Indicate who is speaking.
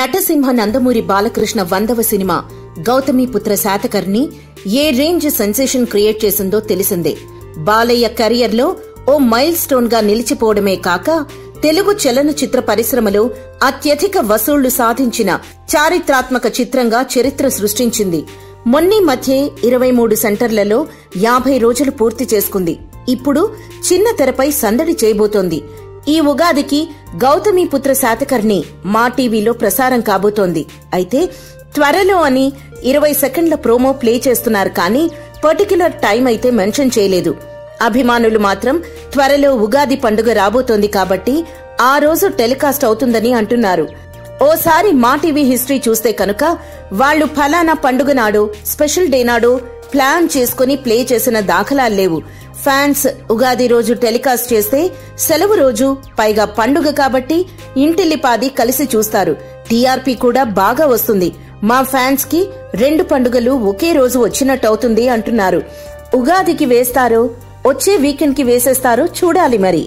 Speaker 1: నటసింహ Nandamuri Balakrishna 100వ cinema Gautamiputra Satakarni ఏ range sensation create చేసిందో తెలిసిందే. Balayya career లో ఓ మైల్ స్టోన్ గా నిలిచిపోవడమే కాక తెలుగు చలనచిత్ర పరిశ్రమలో అత్యధిక వసూళ్లు సాధించిన చారిత్రాత్మక చిత్రంగా చరిత్ర సృష్టించింది. మొన్నీ మధ్యే 23 సెంటర్లలో 50 రోజులు పూర్తి చేసుకుంది. ఇప్పుడు చిన్న తెరపై సందడి చేయబోతోంది. ఈ ఉగాదికి గౌతమిపుత్ర శాతకర్ణి మా టీవీలో ప్రసారం కాబోతోంది. అయితే త్వరలో అని 20 సెకండ్ల ప్రోమో ప్లే చేస్తున్నారు కానీ పర్టిక్యులర్ టైం అయితే మెన్షన్ చేయలేదు. అభిమానులు మాత్రం త్వరలో ఉగాది పండుగ రాబోతోంది కాబట్టి ఆ రోజు టెలికాస్ట్ అవుతుందని అంటున్నారు. ఓసారి మా టీవీ హిస్టరీ చూస్తే కనుక వాళ్లు ఫలానా పండుగ నాడో స్పెషల్ డే నాడో ప్లాన్ చేసుకుని ప్లే చేసిన దాఖలాలు లేవు. ఫ్యాన్స్ ఉగాది రోజు టెలికాస్ట్ చేస్తే సెలవు రోజు, పైగా పండుగ కాబట్టి ఇంటిల్లిపాది కలిసి చూస్తారు. టీఆర్పీ కూడా బాగా వస్తుంది. మా ఫ్యాన్స్ కి 2 పండుగలు ఒకే రోజు వచ్చినట్టవుతుంది అంటున్నారు. ఉగాదికి వేస్తారో వచ్చే వీకెండ్ కి వేసేస్తారో చూడాలి మరి.